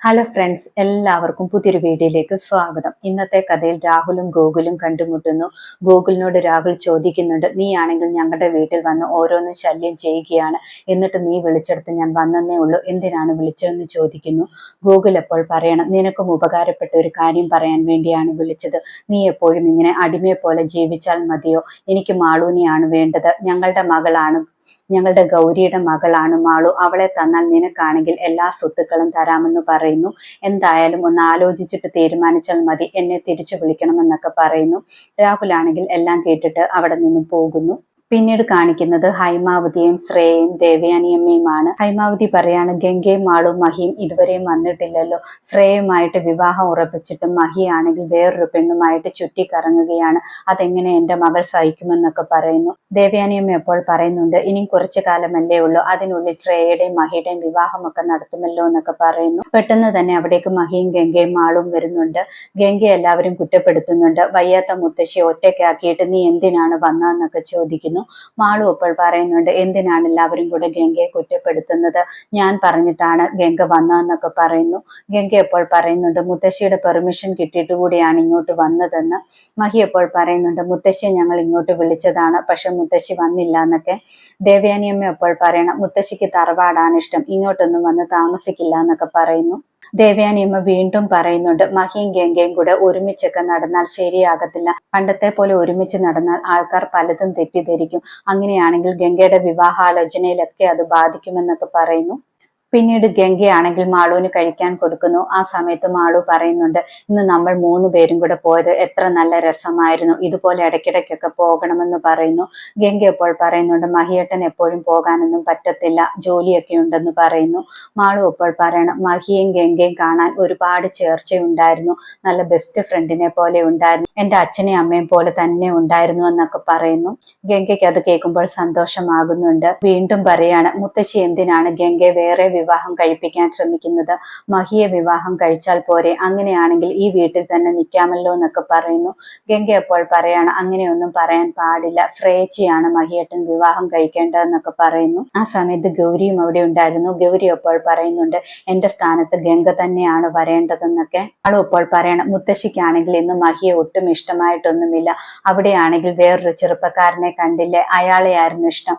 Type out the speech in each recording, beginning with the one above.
Hello friends, എല്ലാവർക്കും പുതിയൊരു വീഡിയോയിലേക്ക് സ്വാഗതം. ഇന്നത്തെ കഥയിൽ രാഹുലും ഗോകുലും കണ്ടുമുട്ടുന്നു. ഗോകുലിനോട് രാഹുൽ ചോദിക്കുന്നുണ്ട്, നീ ആണെങ്കിൽ ഞങ്ങളുടെ വീട്ടിൽ വന്ന് ഓരോന്ന് ശല്യം ചെയ്യുകയാണ്, എന്നിട്ട് നീ വിളിച്ചെടുത്ത് ഞാൻ വന്നേ ഉള്ളൂ, എന്തിനാണ് വിളിച്ചതെന്ന് ചോദിക്കുന്നു. ഗോകുൽ അപ്പോൾ പറയണം, നിനക്കും ഉപകാരപ്പെട്ട ഒരു കാര്യം പറയാൻ വേണ്ടിയാണ് വിളിച്ചത്. നീ എപ്പോഴും ഇങ്ങനെ അടിമയെ പോലെ ജീവിച്ചാൽ മതിയോ? എനിക്ക് മാളൂനെയാണ് വേണ്ടത്. ഞങ്ങളുടെ ഗൗരിയുടെ മകളാണ് മാളു. അവളെ തന്നാൽ നിനക്കാണെങ്കിൽ എല്ലാ സ്വത്തുക്കളും തരാമെന്ന് പറയുന്നു. എന്തായാലും ഒന്ന് ആലോചിച്ചിട്ട് തീരുമാനിച്ചാൽ മതി, എന്നെ തിരിച്ചു വിളിക്കണമെന്നൊക്കെ പറയുന്നു. രാഹുലാണെങ്കിൽ എല്ലാം കേട്ടിട്ട് അവിടെ നിന്നും പോകുന്നു. പിന്നീട് കാണിക്കുന്നത് ഹൈമാവതിയും ശ്രേയയും ദേവയാനിയമ്മയുമാണ്. ഹൈമാവതി പറയാണ്, ഗംഗയും മാളും മഹിയും ഇതുവരെയും വന്നിട്ടില്ലല്ലോ. ശ്രേയയുമായിട്ട് വിവാഹം ഉറപ്പിച്ചിട്ടും മഹിയാണെങ്കിൽ വേറൊരു പെണ്ണുമായിട്ട് ചുറ്റിക്കറങ്ങുകയാണ്. അതെങ്ങനെ എൻ്റെ മകൾ സഹിക്കുമെന്നൊക്കെ പറയുന്നു. ദേവയാനിയമ്മ എപ്പോൾ പറയുന്നുണ്ട്, ഇനിയും കുറച്ചു കാലമല്ലേ ഉള്ളൂ, അതിനുള്ളിൽ ശ്രേയയുടെയും മഹിയുടെയും വിവാഹമൊക്കെ നടത്തുമല്ലോ എന്നൊക്കെ പറയുന്നു. പെട്ടെന്ന് തന്നെ അവിടേക്ക് മഹിയും ഗംഗയും മാളും വരുന്നുണ്ട്. ഗംഗ എല്ലാവരും കുറ്റപ്പെടുത്തുന്നുണ്ട്. വയ്യാത്ത മുത്തശ്ശിയെ ഒറ്റയ്ക്കാക്കിയിട്ട് നീ എന്തിനാണ് വന്നതെന്നൊക്കെ ചോദിക്കുന്നു. മാളു അപ്പോൾ പറയുന്നുണ്ട്, എന്തിനാണ് എല്ലാവരും കൂടെ ഗംഗയെ കുറ്റപ്പെടുത്തുന്നത്? ഞാൻ പറഞ്ഞിട്ടാണ് ഗംഗ വന്നതെന്നൊക്കെ പറയുന്നു. ഗംഗ അപ്പോൾ പറയുന്നുണ്ട്, മുത്തശ്ശിയുടെ പെർമിഷൻ കിട്ടിയിട്ട് കൂടിയാണ് ഇങ്ങോട്ട് വന്നതെന്ന്. മഹി അപ്പോൾ പറയുന്നുണ്ട്, മുത്തശ്ശിയെ ഞങ്ങൾ ഇങ്ങോട്ട് വിളിച്ചതാണ്, പക്ഷെ മുത്തശ്ശി വന്നില്ല എന്നൊക്കെ. ദേവയാനിയമ്മ അപ്പോൾ പറയണം, മുത്തശ്ശിക്ക് തറവാടാണ് ഇഷ്ടം, ഇങ്ങോട്ടൊന്നും വന്ന് താമസിക്കില്ല എന്നൊക്കെ പറയുന്നു. ദേവയാനിയമ്മ വീണ്ടും പറയുന്നുണ്ട്, മഹിയും ഗംഗയും കൂടെ ഒരുമിച്ചൊക്കെ നടന്നാൽ ശരിയാകത്തില്ല. പണ്ടത്തെ പോലെ ഒരുമിച്ച് നടന്നാൽ ആൾക്കാർ പലതും തെറ്റിദ്ധരിക്കും. അങ്ങനെയാണെങ്കിൽ ഗംഗയുടെ വിവാഹാലോചനയിലൊക്കെ അത് ബാധിക്കുമെന്നൊക്കെ പറയുന്നു. പിന്നീട് ഗംഗയാണെങ്കിൽ മാളുവിന് കഴിക്കാൻ കൊടുക്കുന്നു. ആ സമയത്ത് മാളു പറയുന്നുണ്ട്, ഇന്ന് നമ്മൾ 3 പേരും കൂടെ പോയത് എത്ര നല്ല രസമായിരുന്നു, ഇതുപോലെ ഇടയ്ക്കിടയ്ക്കൊക്കെ പോകണമെന്ന് പറയുന്നു. ഗംഗ എപ്പോൾ പറയുന്നുണ്ട്, മഹിയേട്ടൻ എപ്പോഴും പോകാനൊന്നും പറ്റത്തില്ല, ജോലിയൊക്കെ ഉണ്ടെന്ന് പറയുന്നു. മാളു എപ്പോൾ പറയണം, മഹിയും ഗംഗയും കാണാൻ ഒരുപാട് ചേർച്ചയുണ്ടായിരുന്നു, നല്ല ബെസ്റ്റ് ഫ്രണ്ടിനെ പോലെ ഉണ്ടായിരുന്നു, എൻ്റെ അച്ഛനെയും അമ്മയും പോലെ തന്നെ ഉണ്ടായിരുന്നു എന്നൊക്കെ പറയുന്നു. ഗംഗയ്ക്ക് അത് കേൾക്കുമ്പോൾ സന്തോഷമാകുന്നുണ്ട്. വീണ്ടും പറയാണ്, മുത്തശ്ശി എന്തിനാണ് ഗംഗയെ വേറെ വിവാഹം കഴിപ്പിക്കാൻ ശ്രമിക്കുന്നത്? മഹിയെ വിവാഹം കഴിച്ചാൽ പോരെ? അങ്ങനെയാണെങ്കിൽ ഈ വീട്ടിൽ തന്നെ നിൽക്കാമല്ലോ എന്നൊക്കെ പറയുന്നു. ഗംഗ അപ്പോൾ പറയാണ്, അങ്ങനെയൊന്നും പറയാൻ പാടില്ല, ശ്രേയച്ചിയാണ് മഹിയേട്ടൻ വിവാഹം കഴിക്കേണ്ടതെന്നൊക്കെ പറയുന്നു. ആ സമയത്ത് ഗൗരിയും അവിടെ ഉണ്ടായിരുന്നു. ഗൗരി അപ്പോൾ പറയുന്നുണ്ട്, എൻ്റെ സ്ഥാനത്ത് ഗംഗ തന്നെയാണ് വരേണ്ടതെന്നൊക്കെ. അവളും അപ്പോൾ പറയണം, മുത്തശ്ശിക്കാണെങ്കിൽ ഇന്ന് മഹിയെ ഒട്ടും ഇഷ്ടമായിട്ടൊന്നുമില്ല, അവിടെയാണെങ്കിൽ വേറൊരു ചെറുപ്പക്കാരനെ കണ്ടില്ലേ, അയാളെയായിരുന്നു ഇഷ്ടം.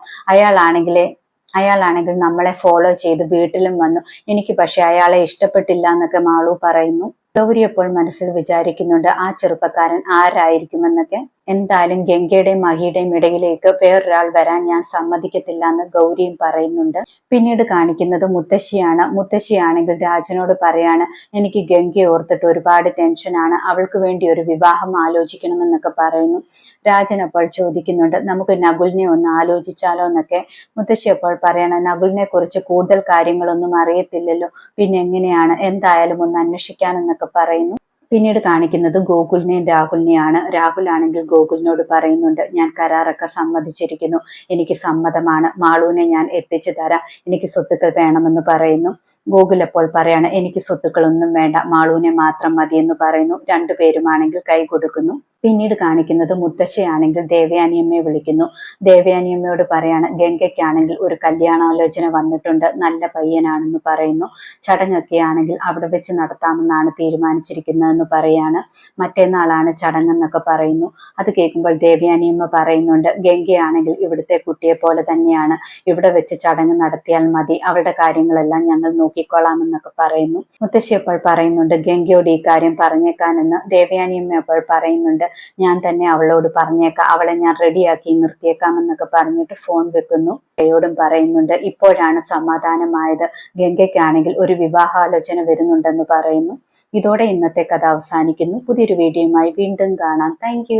അയാളാണെങ്കിൽ നമ്മളെ ഫോളോ ചെയ്ത് വീട്ടിലും വന്നു, എനിക്ക് പക്ഷെ അയാളെ ഇഷ്ടപ്പെട്ടില്ല എന്നൊക്കെ മാളു പറയുന്നു. ഗൗരി അപ്പോൾ മനസ്സിൽ വിചാരിക്കുന്നുണ്ട്, ആ ചെറുപ്പക്കാരൻ ആരായിരിക്കുമെന്നൊക്കെ. എന്തായാലും ഗംഗയുടെയും മഹിയുടെയും ഇടയിലേക്ക് വേറൊരാൾ വരാൻ ഞാൻ സമ്മതിക്കത്തില്ല എന്ന് ഗൗരിയും പറയുന്നുണ്ട്. പിന്നീട് കാണിക്കുന്നത് മുത്തശ്ശിയാണ്. മുത്തശ്ശിയാണെങ്കിൽ രാജനോട് പറയാണ്, എനിക്ക് ഗംഗയെ ഓർത്തിട്ട് ഒരുപാട് ടെൻഷനാണ്, അവൾക്ക് വേണ്ടി ഒരു വിവാഹം ആലോചിക്കണമെന്നൊക്കെ പറയുന്നു. രാജൻ അപ്പോൾ ചോദിക്കുന്നുണ്ട്, നമുക്ക് നകുലിനെ ഒന്ന് ആലോചിച്ചാലോ എന്നൊക്കെ. മുത്തശ്ശി അപ്പോൾ പറയണം, നകുലിനെ കുറിച്ച് കൂടുതൽ കാര്യങ്ങളൊന്നും അറിയത്തില്ലല്ലോ, പിന്നെ എങ്ങനെയാണ്, എന്തായാലും ഒന്ന് അന്വേഷിക്കാനെന്നൊക്കെ പറയുന്നു. പിന്നീട് കാണിക്കുന്നത് ഗോകുലിനെയും രാഹുലിനെയാണ്. രാഹുൽ ആണെങ്കിൽ ഗോകുലിനോട് പറയുന്നുണ്ട്, ഞാൻ കരാറൊക്കെ സമ്മതിച്ചിരിക്കുന്നു, എനിക്ക് സമ്മതമാണ്, മാളുവിനെ ഞാൻ എത്തിച്ചു തരാം, എനിക്ക് സ്വത്തുക്കൾ വേണമെന്ന് പറയുന്നു. ഗോകുൽ അപ്പോൾ പറയാണ്, എനിക്ക് സ്വത്തുക്കളൊന്നും വേണ്ട, മാളുവിനെ മാത്രം മതിയെന്ന് പറയുന്നു. രണ്ടുപേരുമാണെങ്കിൽ കൈ കൊടുക്കുന്നു. പിന്നീട് കാണിക്കുന്നത് മുത്തശ്ശിയാണെങ്കിൽ ദേവയാനിയമ്മയെ വിളിക്കുന്നു. ദേവയാനിയമ്മയോട് പറയാണ്, ഗംഗയ്ക്കാണെങ്കിൽ ഒരു കല്യാണാലോചന വന്നിട്ടുണ്ട്, നല്ല പയ്യനാണെന്ന് പറയുന്നു. ചടങ്ങൊക്കെ ആണെങ്കിൽ അവിടെ വെച്ച് നടത്താമെന്നാണ് തീരുമാനിച്ചിരിക്കുന്നതെന്ന് പറയാണ്. മറ്റന്നാളാണ് ചടങ്ങെന്നൊക്കെ പറയുന്നു. അത് കേൾക്കുമ്പോൾ ദേവയാനിയമ്മ പറയുന്നുണ്ട്, ഗംഗയാണെങ്കിൽ ഇവിടുത്തെ കുട്ടിയെ പോലെ തന്നെയാണ്, ഇവിടെ വെച്ച് ചടങ്ങ് നടത്തിയാൽ മതി, അവളുടെ കാര്യങ്ങളെല്ലാം ഞങ്ങൾ നോക്കിക്കൊള്ളാമെന്നൊക്കെ പറയുന്നു. മുത്തശ്ശി അപ്പോൾ പറയുന്നുണ്ട്, ഗംഗയോട് ഈ കാര്യം പറഞ്ഞേക്കാനെന്ന്. ദേവയാനിയമ്മ അപ്പോൾ പറയുന്നുണ്ട്, ഞാൻ തന്നെ അവളോട് പറഞ്ഞേക്കാം, അവളെ ഞാൻ റെഡിയാക്കി നിർത്തിയേക്കാമെന്നൊക്കെ പറഞ്ഞിട്ട് ഫോൺ വെക്കുന്നു. ഗംഗയോടും പറയുന്നുണ്ട്, ഇപ്പോഴാണ് സമാധാനമായത്, ഗംഗയ്ക്കാണെങ്കിൽ ഒരു വിവാഹാലോചന വരുന്നുണ്ടെന്ന് പറയുന്നു. ഇതോടെ ഇന്നത്തെ കഥ അവസാനിക്കുന്നു. പുതിയൊരു വീഡിയോയുമായി വീണ്ടും കാണാം. താങ്ക്